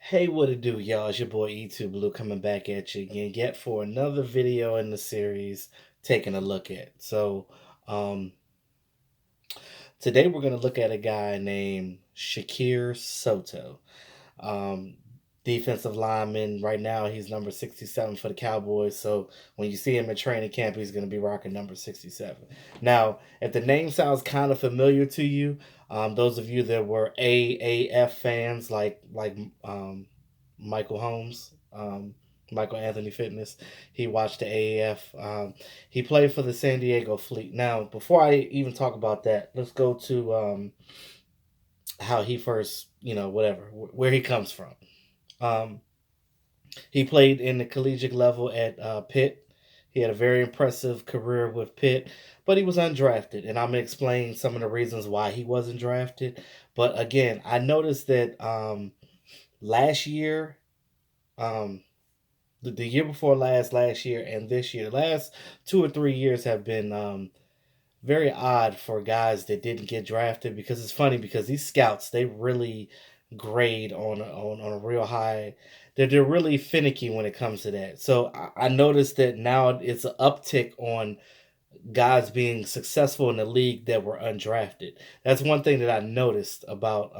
Hey, what it do, y'all? It's your boy E2 Blue coming back at you again, yet for another video in the series taking a look at. Um, Today we're going to look at a guy named Shakir Soto. Um, Defensive lineman. Right now, he's number 67 for the Cowboys. So when you see him at training camp, he's going to be rocking number 67. Now, if the name sounds kind of familiar to you, those of you that were AAF fans, like Michael Holmes, Michael Anthony Fitness, he watched the AAF. He played for the San Diego Fleet. Now, before I even talk about that, let's go to how he first, whatever, where he comes from. Um, he played in the collegiate level at Pitt. He had a very impressive career with Pitt, but he was undrafted. And I'm going to explain some of the reasons why he wasn't drafted. But again, I noticed that last year, um, the year before last year, and this year, the last 2 or 3 years have been very odd for guys that didn't get drafted because it's funny because these scouts they really grade on a real high. They're really finicky when it comes to that. So I noticed that now it's an uptick on guys being successful in the league that were undrafted. That's one thing that I noticed about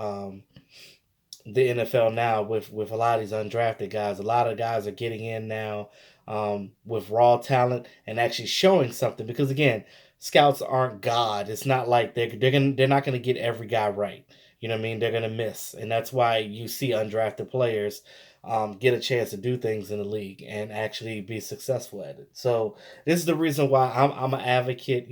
the NFL now with a lot of these undrafted guys. A lot of guys are getting in now with raw talent and actually showing something. Because again, scouts aren't God. It's not like they're not gonna get every guy right. You know what I mean? They're gonna miss, and that's why you see undrafted players get a chance to do things in the league and actually be successful at it. So this is the reason why I'm an advocate.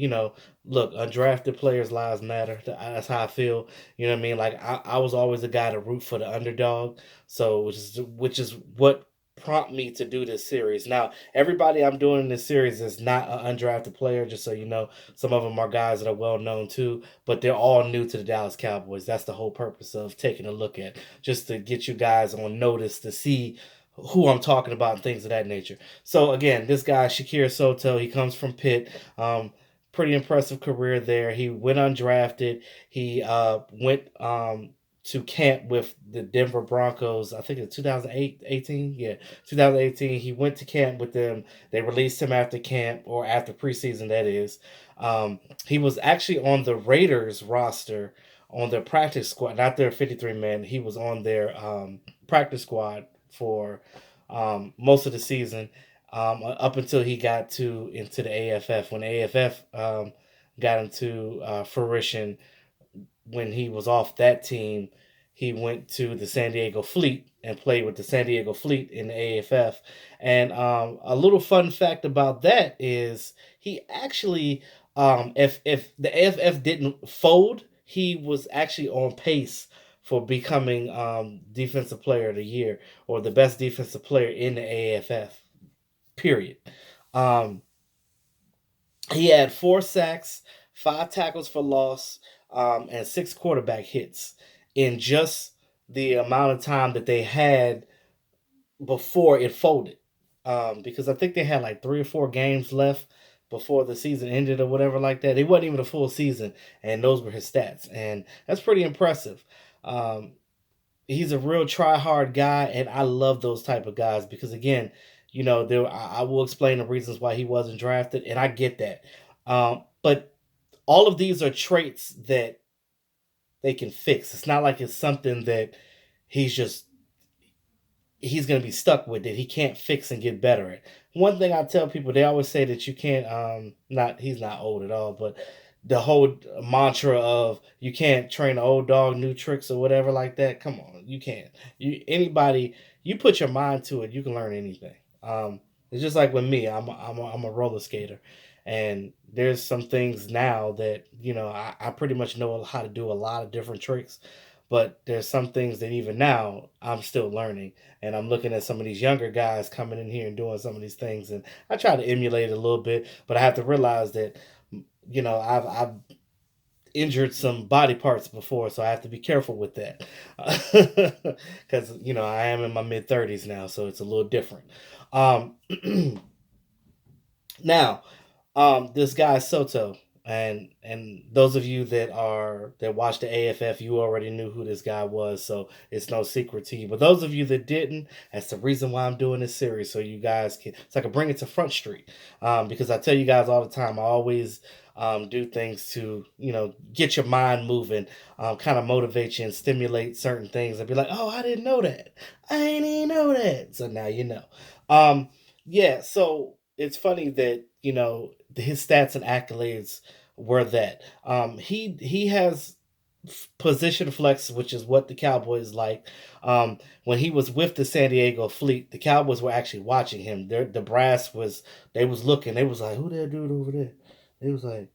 Look, undrafted players' lives matter. That's how I feel. You know what I mean? Like I was always a guy to root for the underdog. So which is what prompt me to do this series. Now, everybody I'm doing in this series is not an undrafted player, just so you know. Some of them are guys that are well known too, but they're all new to the Dallas Cowboys. That's the whole purpose of taking a look at, just to get you guys on notice to see who I'm talking about and things of that nature. So again, this guy Shakir Soto, he comes from Pitt. Pretty impressive career there. He went undrafted. He went to camp with the Denver Broncos. I think in 2008, 18. Yeah, 2018. He went to camp with them. They released him after camp or after preseason. That is. He was actually on the Raiders roster on their practice squad, not their 53 man. He was on their practice squad for most of the season up until he got to into the AFF. When AFF got into fruition, when he was off that team, he went to the San Diego Fleet and played with the San Diego Fleet in the AFF. And a little fun fact about that is he actually, if the AFF didn't fold, he was actually on pace for becoming Defensive Player of the Year or the best defensive player in the AFF. Period. Um, he had 4 sacks, 5 tackles for loss, and 6 quarterback hits in just the amount of time that they had before it folded. Because I think they had like 3 or 4 games left before the season ended or whatever like that. It wasn't even a full season, and those were his stats, and that's pretty impressive. Um, he's a real try hard guy, and I love those type of guys because again, there I will explain the reasons why he wasn't drafted, and I get that. But all of these are traits that they can fix. It's not like it's something that he's just he's going to be stuck with that he can't fix and get better at. One thing I tell people, they always say that you can't not he's not old at all, but the whole mantra of you can't train an old dog new tricks or whatever like that. Come on, you can't. You put your mind to it, you can learn anything. It's just like with me. I'm a roller skater, and there's some things now that I pretty much know how to do a lot of different tricks, but there's some things that even now I'm still learning, and I'm looking at some of these younger guys coming in here and doing some of these things, and I try to emulate it a little bit, but I have to realize that I've injured some body parts before, so I have to be careful with that because I am in my mid 30s now, so it's a little different. Um, Now, this guy Soto. And those of you that watched the AFF, you already knew who this guy was, so it's no secret to you. But those of you that didn't, that's the reason why I'm doing this series, so you guys can, so I can bring it to Front Street. Because I tell you guys all the time, I always do things to get your mind moving, kind of motivate you and stimulate certain things, and be like, oh, I didn't know that, I ain't even know that, so now you know. Yeah, so it's funny that his stats and accolades were that he has position flex, which is what the Cowboys like. When he was with the San Diego Fleet, the Cowboys were actually watching him. The brass was they was looking. They was like, "Who that dude over there?" They was like,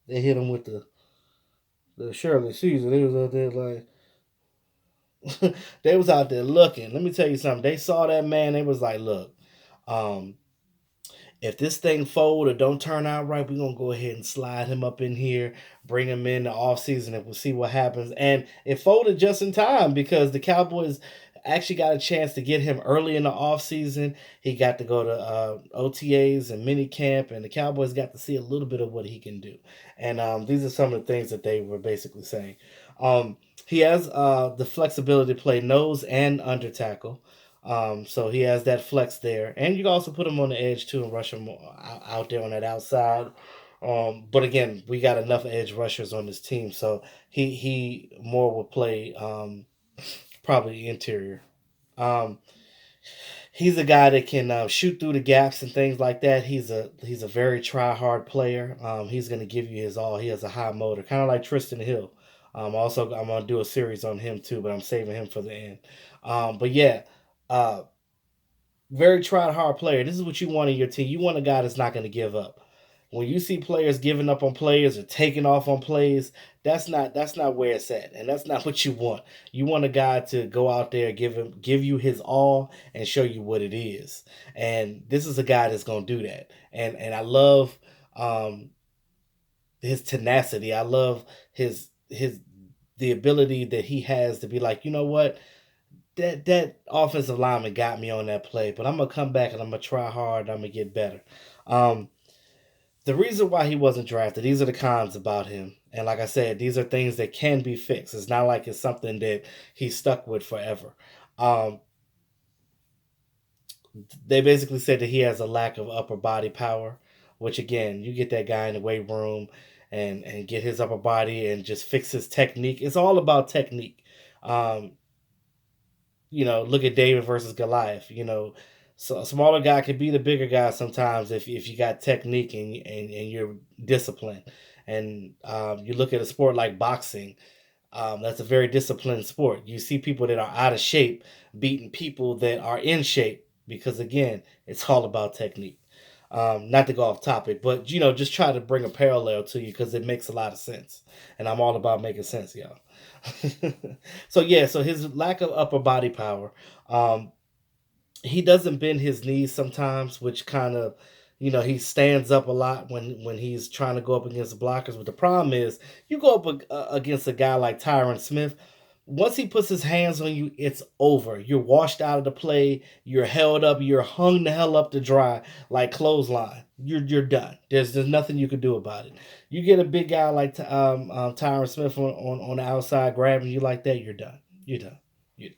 they hit him with the Shirley Caesar. They was out there like, they was out there looking. Let me tell you something. They saw that man. They was like, "Look, um, if this thing fold or don't turn out right, we're gonna go ahead and slide him up in here, bring him in the off season, and we'll see what happens." And it folded just in time because the Cowboys actually got a chance to get him early in the off season. He got to go to OTAs and mini camp, and the Cowboys got to see a little bit of what he can do. And these are some of the things that they were basically saying. He has the flexibility to play nose and under tackle. So he has that flex there, and you can also put him on the edge too and rush him out there on that outside. But again, we got enough edge rushers on this team, so he more will play probably interior. Um, he's a guy that can shoot through the gaps and things like that. He's a very try hard player. He's going to give you his all. He has a high motor, kind of like Tristan Hill. Also, I'm going to do a series on him too, but I'm saving him for the end. But yeah, uh, very tried hard player. This is what you want in your team. You want a guy that's not going to give up. When you see players giving up on players or taking off on plays, that's not where it's at, and that's not what you want. You want a guy to go out there, give you his all, and show you what it is. And this is a guy that's going to do that. And I love um, his tenacity. I love his the ability that he has to be like, you know what, that offensive lineman got me on that play, but I'm gonna come back and I'm gonna try hard. I'm gonna get better. Um, the reason why he wasn't drafted, these are the cons about him, and like I said, these are things that can be fixed. It's not like it's something that he's stuck with forever. Um, they basically said that he has a lack of upper body power, which again, you get that guy in the weight room and get his upper body and just fix his technique. It's all about technique. Um, look at David versus Goliath. So a smaller guy could be the bigger guy sometimes if you got technique and you're disciplined. And you look at a sport like boxing, that's a very disciplined sport. You see people that are out of shape beating people that are in shape because, again, it's all about technique. Not to go off topic, but just try to bring a parallel to you because it makes a lot of sense, and I'm all about making sense, y'all. So yeah, so his lack of upper body power, um, he doesn't bend his knees sometimes, which kind of, he stands up a lot when he's trying to go up against blockers. But the problem is, you go up against a guy like Tyron Smith. Once he puts his hands on you, it's over. You're washed out of the play. You're held up. You're hung the hell up to dry like clothesline. You're done. There's nothing you can do about it. You get a big guy like Tyron Smith on the outside grabbing you like that, you're done. You're done. You're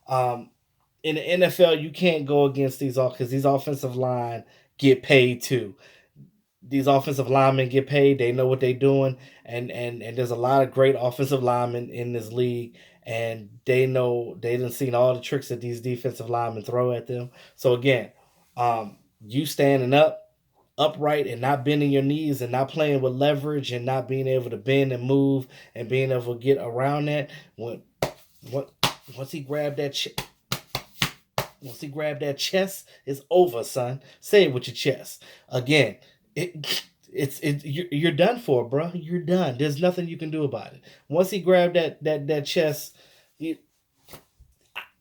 done. In the NFL, you can't go against these all because these offensive line get paid too. These offensive linemen get paid. They know what they're doing, and there's a lot of great offensive linemen in this league, and they know they done seen all the tricks that these defensive linemen throw at them. So again, you standing upright and not bending your knees and not playing with leverage and not being able to bend and move and being able to get around that. What once he grabbed that once he grabbed that chest, it's over, son. Say it with your chest. Again, you're done for, bro. You're done. There's nothing you can do about it. Once he grabbed that chest, you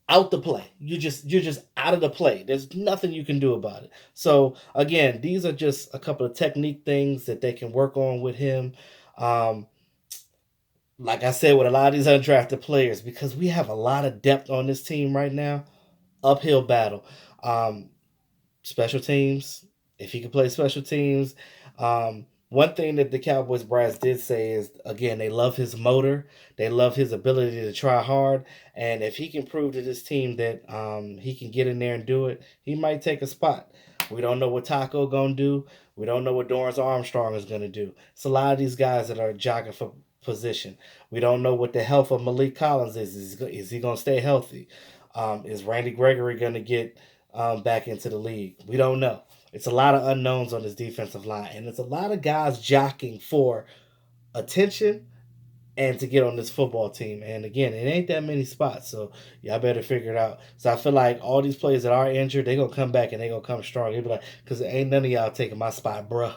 out the play. You're just out of the play. There's nothing you can do about it. So again, these are just a couple of technique things that they can work on with him. Um, like I said, with a lot of these undrafted players, because we have a lot of depth on this team right now, uphill battle. Um, Special teams, if he can play special teams, One thing that the Cowboys brass did say is, again, they love his motor, they love his ability to try hard, and if he can prove to this team that he can get in there and do it, he might take a spot. We don't know what Taco gonna do. We don't know what Dorrance Armstrong is gonna do. It's a lot of these guys that are jockeying for position. We don't know what the health of Malik Collins is. Is he gonna stay healthy? Is Randy Gregory gonna get back into the league? We don't know. It's a lot of unknowns on this defensive line, and it's a lot of guys jockeying for attention and to get on this football team. And again, it ain't that many spots, so y'all better figure it out. So I feel like all these players that are injured, they gonna come back and they gonna come strong. They be like, because ain't none of y'all taking my spot, bruh.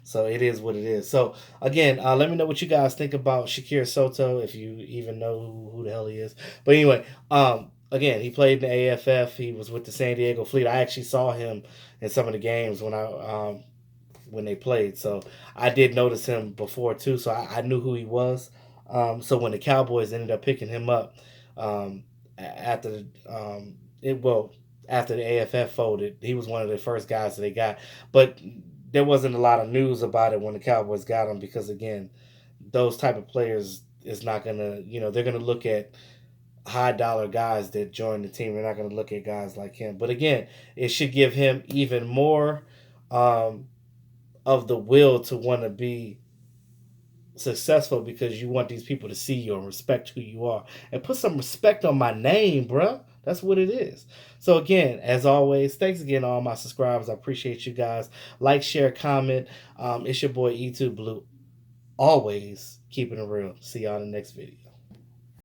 So it is what it is. So again, let me know what you guys think about Shakir Soto, if you even know who the hell he is. But anyway, again, he played in the AAF. He was with the San Diego Fleet. I actually saw him in some of the games when they played. So I did notice him before too. So I knew who he was. So when the Cowboys ended up picking him up after after the AFF folded, he was one of the first guys that they got. But there wasn't a lot of news about it when the Cowboys got him, because again, those type of players is not gonna, they're gonna look at high dollar guys that join the team. They're not gonna look at guys like him. But again, it should give him even more um, of the will to want to be successful, because you want these people to see you and respect who you are and put some respect on my name, bruh. That's what it is. So again, as always, thanks again to all my subscribers. I appreciate you guys. Like, share, comment. It's your boy E2 Blue. Always keeping it real. See y'all in the next video.